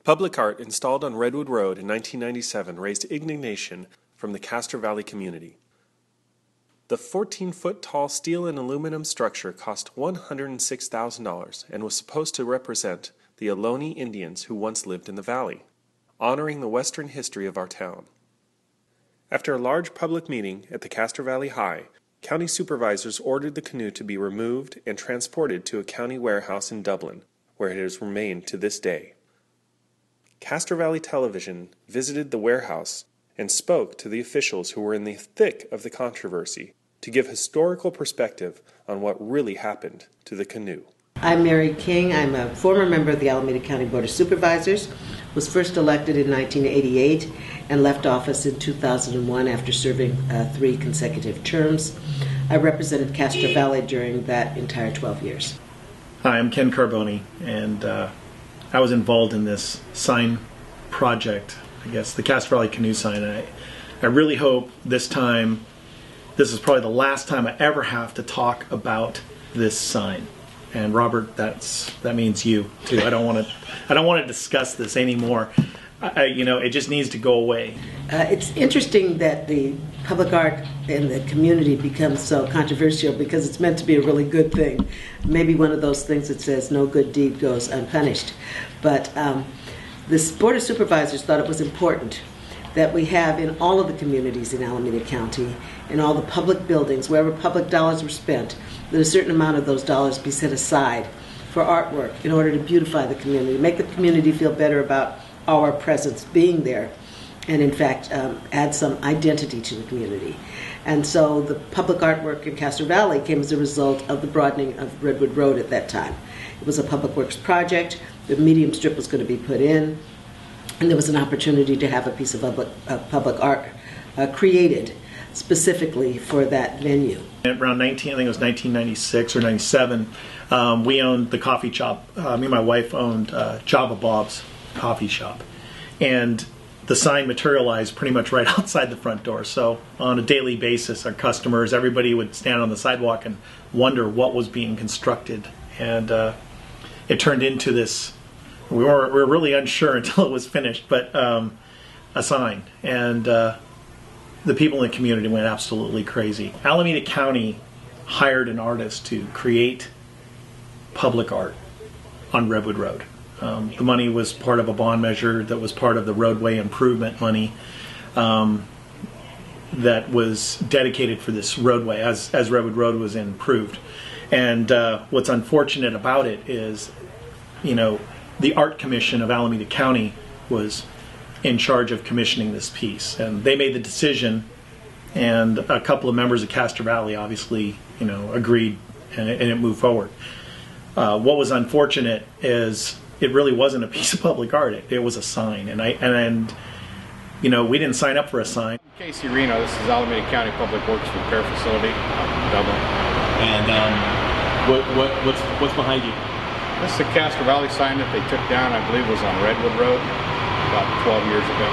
Public art installed on Redwood Road in 1997 raised indignation from the Castro Valley community. The 14-foot tall steel and aluminum structure cost $106,000 and was supposed to represent the Ohlone Indians who once lived in the valley, honoring the western history of our town. After a large public meeting at the Castro Valley High, county supervisors ordered the canoe to be removed and transported to a county warehouse in Dublin, where it has remained to this day. Castro Valley Television visited the warehouse and spoke to the officials who were in the thick of the controversy to give historical perspective on what really happened to the canoe. I'm Mary King. I'm a former member of the Alameda County Board of Supervisors, was first elected in 1988 and left office in 2001 after serving 3 consecutive terms. I represented Castro Valley during that entire 12 years. Hi, I'm Ken Carboni, and I was involved in this sign project, I guess, the Castro Valley Canoe sign. I really hope this is probably the last time I ever have to talk about this sign. And Robert, that means you too. I don't want to discuss this anymore. It just needs to go away. It's interesting that the public art in the community becomes so controversial because it's meant to be a really good thing. Maybe one of those things that says no good deed goes unpunished. But this Board of Supervisors thought it was important that we have in all of the communities in Alameda County, in all the public buildings, wherever public dollars were spent, that a certain amount of those dollars be set aside for artwork in order to beautify the community, make the community feel better about our presence being there, and in fact add some identity to the community. And so the public artwork in Castro Valley came as a result of the broadening of Redwood Road at that time. It was a public works project, the medium strip was going to be put in, and there was an opportunity to have a piece of public art created specifically for that venue. Around I think it was 1996 or 97, we owned the coffee shop. Me and my wife owned Java Bob's coffee shop. And the sign materialized pretty much right outside the front door. So on a daily basis, our customers, everybody would stand on the sidewalk and wonder what was being constructed. And it turned into this, we were really unsure until it was finished, but a sign. And the people in the community went absolutely crazy. Alameda County hired an artist to create public art on Redwood Road. The money was part of a bond measure that was part of the roadway improvement money that was dedicated for this roadway as Redwood Road was improved. And what's unfortunate about it is, the Art Commission of Alameda County was in charge of commissioning this piece, and they made the decision, and a couple of members of Castro Valley obviously agreed, and it moved forward. What was unfortunate is it really wasn't a piece of public art. It was a sign, and we didn't sign up for a sign. Casey Reno, this is Alameda County Public Works Repair Facility out in Dublin. And what's behind you? This is the Castro Valley sign that they took down, I believe was on Redwood Road about 12 years ago.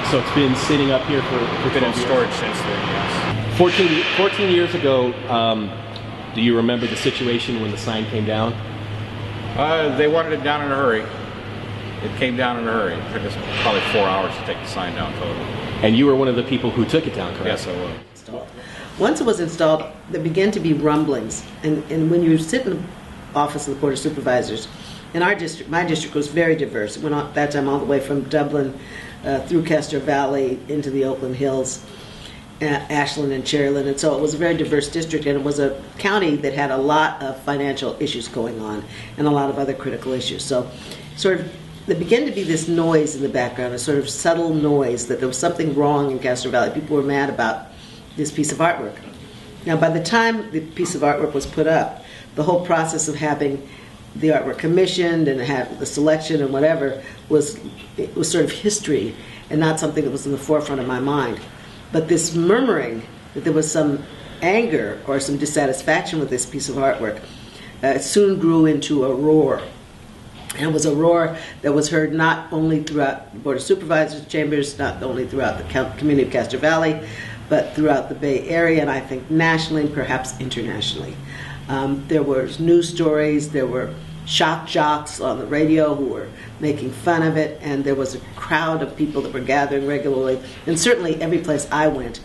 So it's been sitting up here for been in storage since then, yes. 14 years ago, do you remember the situation when the sign came down? They wanted it down in a hurry. It came down in a hurry. It took us probably 4 hours to take the sign down total. And you were one of the people who took it down, correct? Yes, I was. Once it was installed, there began to be rumblings. And when you sit in the office of the Board of Supervisors, in our district, my district was very diverse. It went on, that time all the way from Dublin through Castro Valley into the Oakland Hills, Ashland and Cherryland, and so it was a very diverse district, and it was a county that had a lot of financial issues going on and a lot of other critical issues. So there began to be this noise in the background, a sort of subtle noise that there was something wrong in Castro Valley. People were mad about this piece of artwork. Now, by the time the piece of artwork was put up, the whole process of having the artwork commissioned and have the selection and whatever was sort of history and not something that was in the forefront of my mind. But this murmuring that there was some anger or some dissatisfaction with this piece of artwork soon grew into a roar. And it was a roar that was heard not only throughout the Board of Supervisors chambers, not only throughout the community of Castro Valley, but throughout the Bay Area, and I think nationally and perhaps internationally. There were news stories, there were shock jocks on the radio who were making fun of it, and there was a crowd of people that were gathering regularly. And certainly every place I went,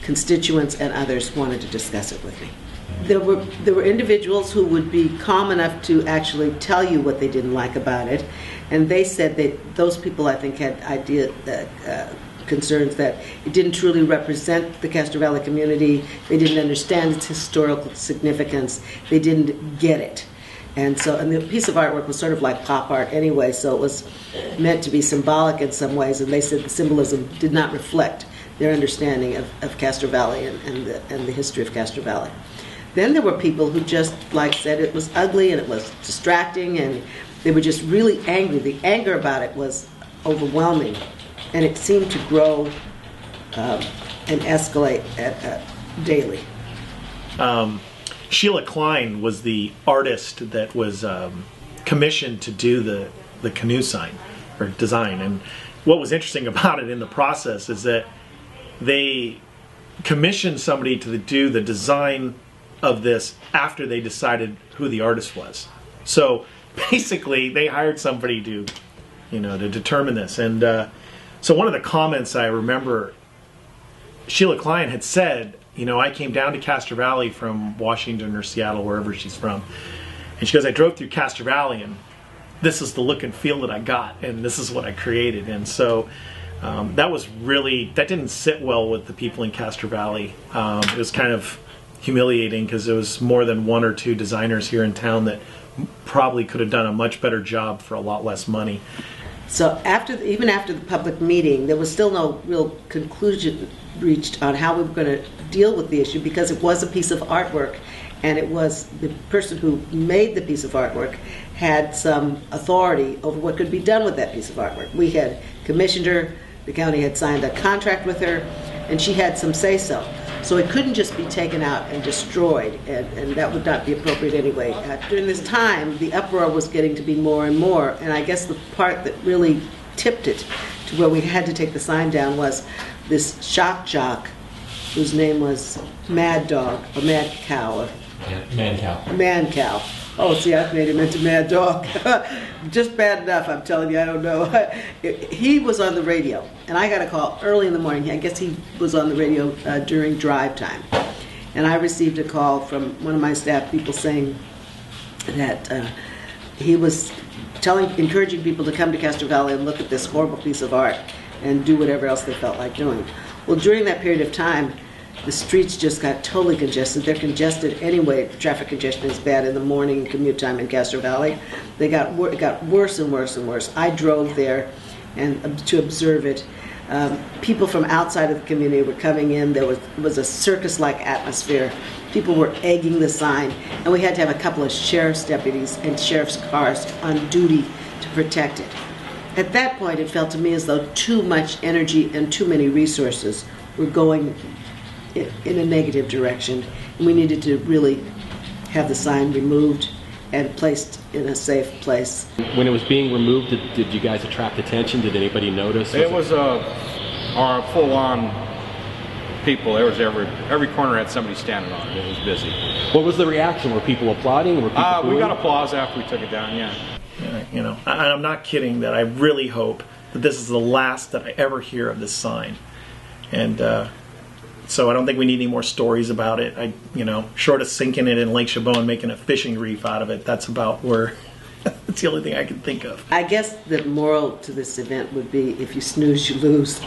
constituents and others wanted to discuss it with me. There were individuals who would be calm enough to actually tell you what they didn't like about it, and they said that those people, I think, had concerns that it didn't truly represent the Castro Valley community. They didn't understand its historical significance. They didn't get it. And the piece of artwork was sort of like pop art anyway, so it was meant to be symbolic in some ways, and they said the symbolism did not reflect their understanding of Castro Valley and the history of Castro Valley. Then there were people who just said it was ugly and it was distracting, and they were just really angry. The anger about it was overwhelming, and it seemed to grow and escalate daily. Sheila Klein was the artist that was commissioned to do the Canoe sign or design. And what was interesting about it in the process is that they commissioned somebody to do the design of this after they decided who the artist was. So basically they hired somebody to determine this. And so one of the comments I remember, Sheila Klein had said, I came down to Castro Valley from Washington or Seattle, wherever she's from. And she goes, I drove through Castro Valley and this is the look and feel that I got, and this is what I created. And so that didn't sit well with the people in Castro Valley. It was kind of humiliating because there was more than one or two designers here in town that probably could have done a much better job for a lot less money. So even after the public meeting, there was still no real conclusion reached on how we were going to deal with the issue, because it was a piece of artwork, and it was the person who made the piece of artwork had some authority over what could be done with that piece of artwork. We had commissioned her, the county had signed a contract with her, and she had some say-so. So it couldn't just be taken out and destroyed, and that would not be appropriate anyway. During this time, the uproar was getting to be more and more, and I guess the part that really tipped it to where we had to take the sign down was this shock jock, whose name was Mad Dog, or Mad Cow. Man Cow. Man Cow. Oh, see, I've made him into Mad Dog. Just bad enough, I'm telling you, I don't know. He was on the radio, and I got a call early in the morning. I guess he was on the radio during drive time. And I received a call from one of my staff people saying that he was encouraging people to come to Castro Valley and look at this horrible piece of art and do whatever else they felt like doing. Well, during that period of time, the streets just got totally congested. They're congested anyway. Traffic congestion is bad in the morning commute time in Castro Valley. It got worse and worse and worse. I drove there to observe it. People from outside of the community were coming in. There was a circus-like atmosphere. People were egging the sign, and we had to have a couple of sheriff's deputies and sheriff's cars on duty to protect it. At that point, it felt to me as though too much energy and too many resources were going in a negative direction, and we needed to really have the sign removed and placed in a safe place. When it was being removed, did you guys attract attention? Did anybody notice? It was our full-on people. There was every corner had somebody standing on it. It was busy. What was the reaction? Were people applauding? Were people we got applause after we took it down, yeah. I'm not kidding that I really hope that this is the last that I ever hear of this sign. And so I don't think we need any more stories about it. Short of sinking it in Lake Chabot and making a fishing reef out of it, that's about where, that's the only thing I can think of. I guess the moral to this event would be, if you snooze, you lose.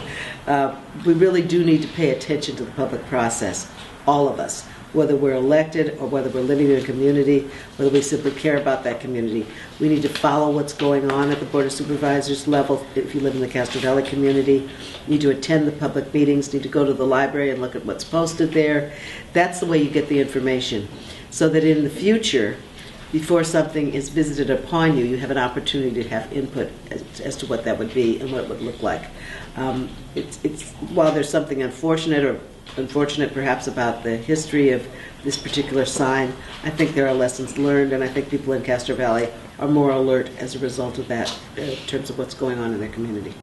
We really do need to pay attention to the public process, all of us, whether we're elected or whether we're living in a community, whether we simply care about that community. We need to follow what's going on at the Board of Supervisors level. If you live in the Castro Valley community, you need to attend the public meetings, need to go to the library and look at what's posted there. That's the way you get the information, so that in the future, before something is visited upon you, you have an opportunity to have input as to what that would be and what it would look like. While there's something unfortunate perhaps about the history of this particular sign, I think there are lessons learned, and I think people in Castro Valley are more alert as a result of that in terms of what's going on in their community.